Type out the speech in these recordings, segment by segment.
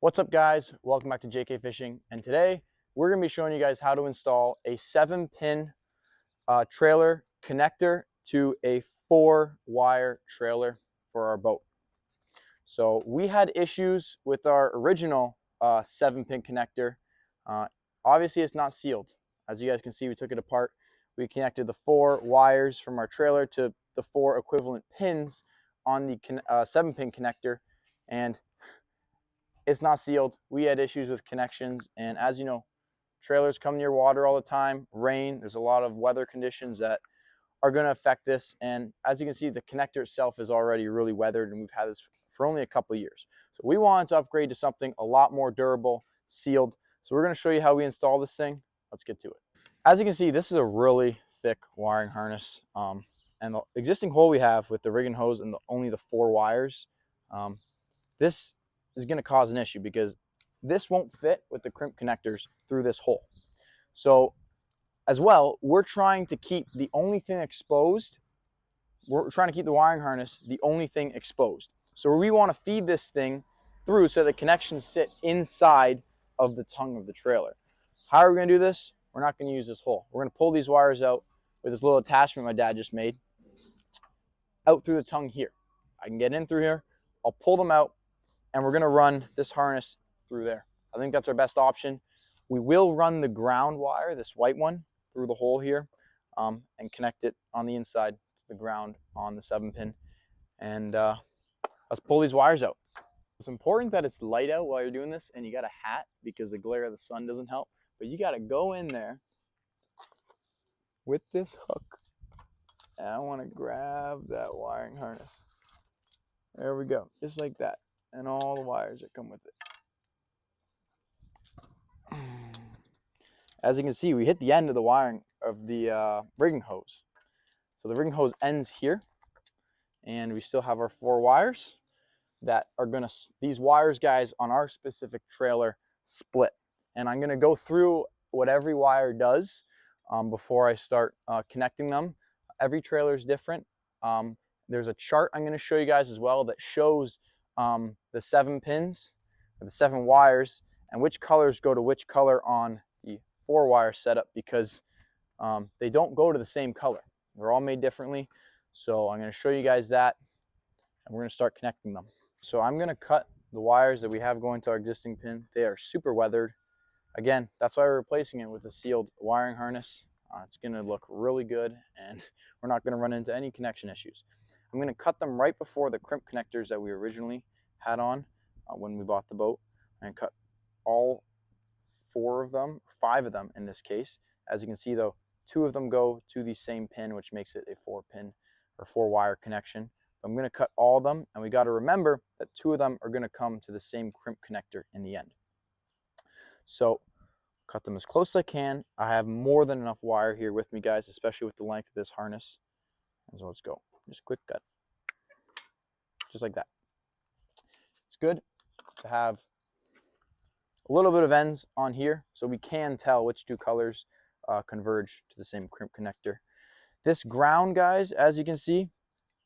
What's up, guys? Welcome back to JK Fishing, and today we're going to be showing you guys how to install a 7-pin trailer connector to a 4-wire trailer for our boat. So we had issues with our original 7-pin connector. Obviously it's not sealed. As you guys can see, we took it apart. We connected the 4 wires from our trailer to the 4 equivalent pins on the 7-pin connector, and it's not sealed. We had issues with connections, and as you know, trailers come near water all the time, rain, there's a lot of weather conditions that are going to affect this. And as you can see, the connector itself is already really weathered, and we've had this for only a couple of years. So we wanted to upgrade to something a lot more durable, sealed. So we're going to show you how we install this thing. Let's get to it. As you can see, this is a really thick wiring harness, and the existing hole we have with the rig and hose and only the 4 wires, this is going to cause an issue because this won't fit with the crimp connectors through this hole. So as well, we're trying to keep the only thing exposed. We're trying to keep the wiring harness the only thing exposed. So we want to feed this thing through so the connections sit inside of the tongue of the trailer. How are we going to do this? We're not going to use this hole. We're going to pull these wires out with this little attachment my dad just made out through the tongue here. I can get in through here. I'll pull them out, and we're going to run this harness through there. I think that's our best option. We will run the ground wire, this white one, through the hole here, and connect it on the inside to the ground on the 7-pin. And let's pull these wires out. It's important that it's light out while you're doing this, and you got a hat because the glare of the sun doesn't help. But you got to go in there with this hook, and I want to grab that wiring harness. There we go, just like that, and all the wires that come with it. As you can see, we hit the end of the wiring of the rigging hose. So the rigging hose ends here, and we still have our 4 wires that are gonna, these wires, guys, on our specific trailer split. And I'm gonna go through what every wire does before I start connecting them. Every trailer is different. There's a chart I'm gonna show you guys as well that shows the 7 pins, or the 7 wires, and which colors go to which color on the 4-wire setup, because they don't go to the same color. They're all made differently. So I'm going to show you guys that, and we're going to start connecting them. So I'm going to cut the wires that we have going to our existing pin. They are super weathered. Again, that's why we're replacing it with a sealed wiring harness. It's going to look really good, and we're not going to run into any connection issues. I'm going to cut them right before the crimp connectors that we originally had on when we bought the boat, and cut all 4 of them, 5 of them in this case. As you can see, though, 2 of them go to the same pin, which makes it a 4-pin or 4-wire connection. I'm going to cut all of them, and we got to remember that 2 of them are going to come to the same crimp connector in the end. So cut them as close as I can. I have more than enough wire here with me, guys, especially with the length of this harness. And so let's go. Just a quick cut. Just like that. It's good to have a little bit of ends on here so we can tell which 2 colors converge to the same crimp connector. This ground, guys, as you can see,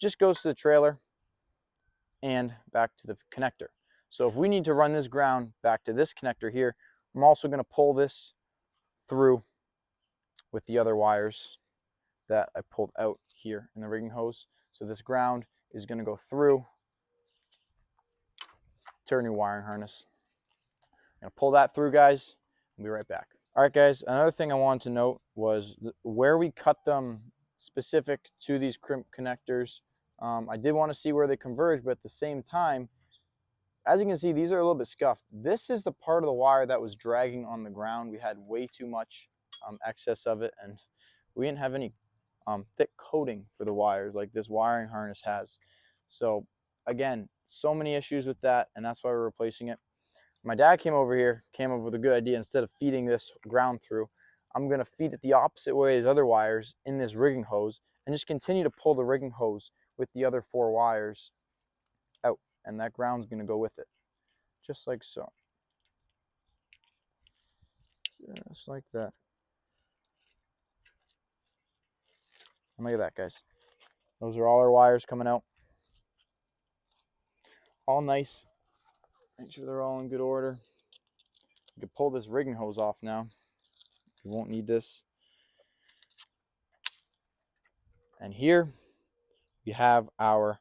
just goes to the trailer and back to the connector. So if we need to run this ground back to this connector here, I'm also going to pull this through with the other wires that I pulled out here in the rigging hose. So this ground is going to go through to our new wiring harness. I'm going to pull that through, guys. I'll be right back. All right, guys, another thing I wanted to note was where we cut them specific to these crimp connectors. I did want to see where they converge, but at the same time, as you can see, these are a little bit scuffed. This is the part of the wire that was dragging on the ground. We had way too much excess of it, and we didn't have any thick coating for the wires like this wiring harness has. So again, so many issues with that, and that's why we're replacing it. My dad came over here, came up with a good idea. Instead of feeding this ground through, I'm going to feed it the opposite way as other wires in this rigging hose, and just continue to pull the rigging hose with the other 4 wires out, and that ground's going to go with it, just like so. Just like that. And look at that, guys. Those are all our wires coming out. All nice Make sure they're all in good order. You can pull this rigging hose off now. You won't need this. And here we have our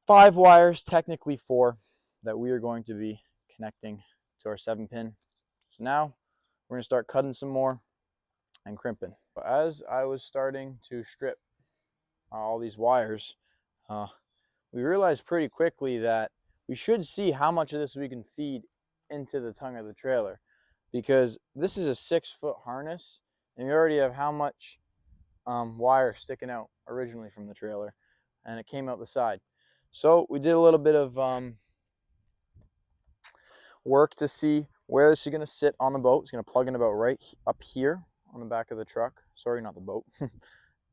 5 wires, technically 4, that we are going to be connecting to our 7-pin. So now we're going to start cutting some more and crimping. But as I was starting to strip all these wires, we realized pretty quickly that we should see how much of this we can feed into the tongue of the trailer, because this is a 6-foot harness and we already have how much wire sticking out originally from the trailer, and it came out the side. So we did a little bit of work to see where this is going to sit on the boat. It's going to plug in about right up here on the back of the truck. Sorry, not the boat.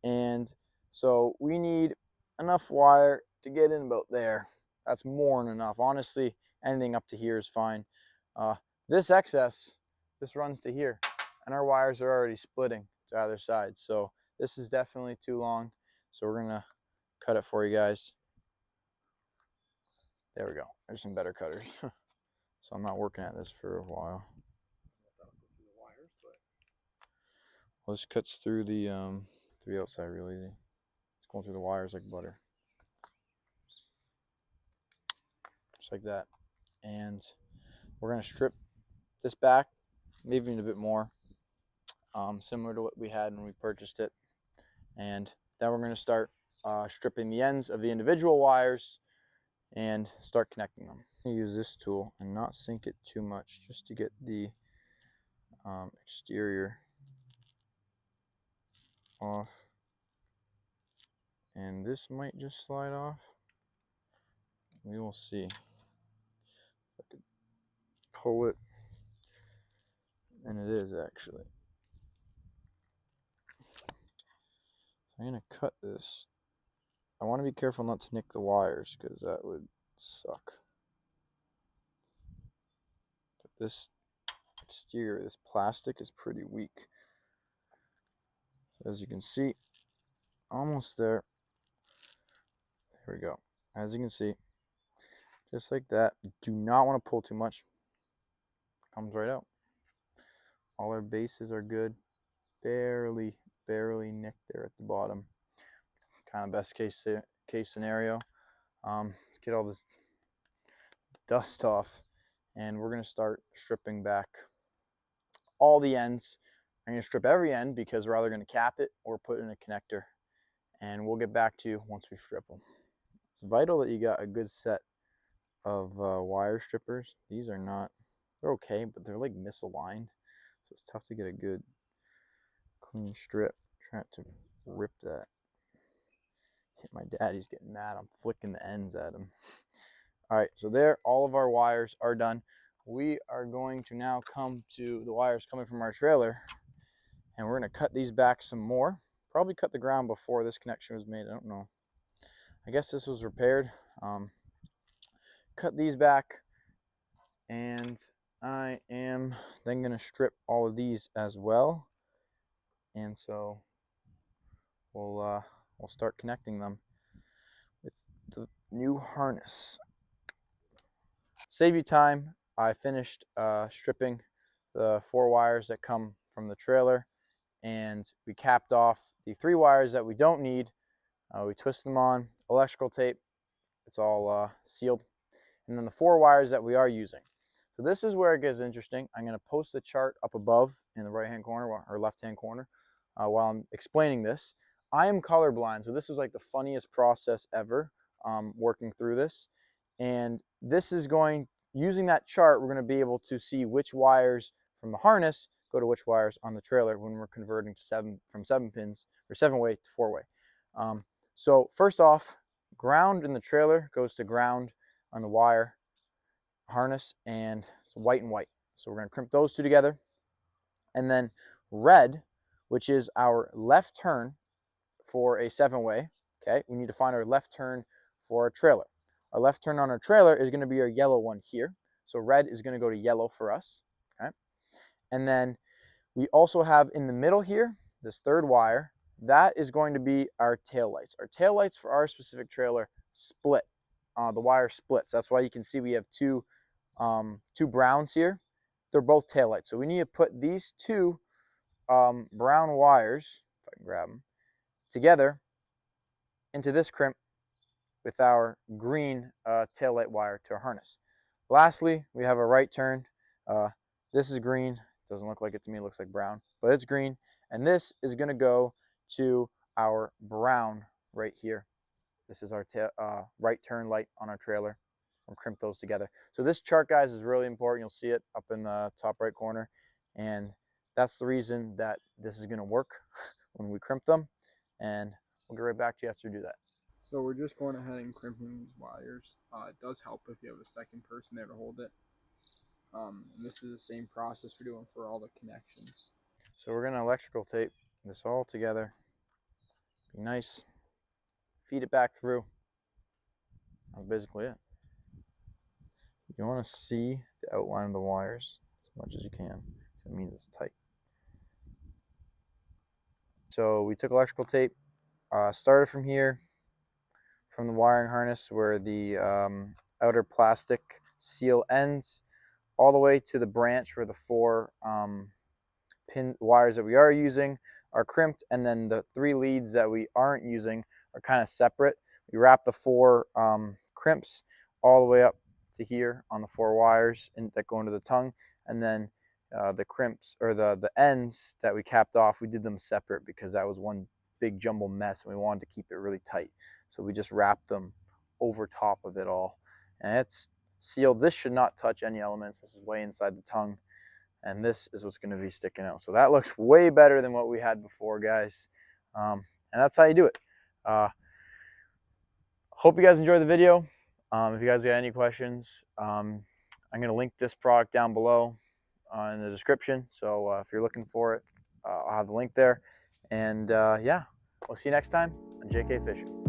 And so we need enough wire to get in about there. That's more than enough. Honestly, anything up to here is fine. This excess, this runs to here, and our wires are already splitting to either side. So this is definitely too long. So we're gonna cut it for you guys. There we go. There's some better cutters. So I'm not working at this for a while. Well, this cuts through the outside real easy. It's going through the wires like butter. Just like that. And we're going to strip this back, maybe even a bit more, similar to what we had when we purchased it. And then we're going to start stripping the ends of the individual wires and start connecting them. I'm going to use this tool and not sink it too much, just to get the exterior off. And this might just slide off. We will see. If I could pull it, and it is actually. I'm going to cut this. I want to be careful not to nick the wires, because that would suck. But this exterior, this plastic, is pretty weak. As you can see, almost there. There we go. As you can see, just like that. Do not want to pull too much. Comes right out. All our bases are good. Barely nicked there at the bottom. Kind of best case scenario. Let's get all this dust off, and we're going to start stripping back all the ends. I'm going to strip every end because we're either going to cap it or put in a connector, and we'll get back to you once we strip them. It's vital that you got a good set of wire strippers. These are not, they're okay, but they're like misaligned, so it's tough to get a good clean strip. Trying to rip that. Hit my dad, he's getting mad. I'm flicking the ends at him. All right, so there, all of our wires are done. We are going to now come to the wires coming from our trailer, and we're going to cut these back some more. Probably cut the ground before this connection was made. I don't know. I guess this was repaired. Cut these back, and I am then going to strip all of these as well. And so we'll start connecting them with the new harness. Save you time, I finished stripping the 4 wires that come from the trailer, and we capped off the 3 wires that we don't need. We twist them on electrical tape. It's all sealed. And then the 4 wires that we are using. So this is where it gets interesting. I'm going to post the chart up above in the right-hand corner or left-hand corner while I'm explaining this. I am colorblind, so this is like the funniest process ever, working through this. And this is using that chart, we're going to be able to see which wires from the harness go to which wires on the trailer when we're converting to from 7 pins or 7-way to 4-way. So first off, ground in the trailer goes to ground on the wire harness, and it's white and white. So we're going to crimp those 2 together. And then red, which is our left turn for a 7-way. Okay, we need to find our left turn for our trailer. Our left turn on our trailer is going to be our yellow one here. So red is going to go to yellow for us. Okay, and then we also have in the middle here, this 3rd wire, that is going to be our tail lights. Our tail lights for our specific trailer split. the wire splits. That's why you can see we have two browns here. They're both taillights. So we need to put these two brown wires, if I can grab them, together into this crimp with our green taillight wire to our harness. Lastly, we have a right turn. This is green. Doesn't look like it to me. It looks like brown, but it's green. And this is going to go to our brown right here. This is our right turn light on our trailer. We'll crimp those together. So this chart, guys, is really important. You'll see it up in the top right corner. And that's the reason that this is going to work when we crimp them. And we'll get right back to you after we do that. So we're just going ahead and crimping these wires. It does help if you have a second person there to hold it. And this is the same process we're doing for all the connections. So we're going to electrical tape this all together. Be nice. Feed it back through. That's basically it. You want to see the outline of the wires as much as you can, because that means it's tight. So we took electrical tape, started from here, from the wiring harness where the outer plastic seal ends, all the way to the branch where the 4 pin wires that we are using are crimped, and then the 3 leads that we aren't using are kind of separate. We wrap the 4 crimps all the way up to here on the 4 wires that go into the tongue, and then the crimps, or the ends that we capped off, we did them separate because that was one big jumble mess and we wanted to keep it really tight. So we just wrapped them over top of it all, and it's sealed. This should not touch any elements. This is way inside the tongue, and this is what's going to be sticking out. So that looks way better than what we had before, guys. And that's how you do it. Hope you guys enjoyed the video. If you guys got any questions, I'm going to link this product down below in the description. So if you're looking for it, I'll have the link there. And yeah, we'll see you next time on JK Fishing.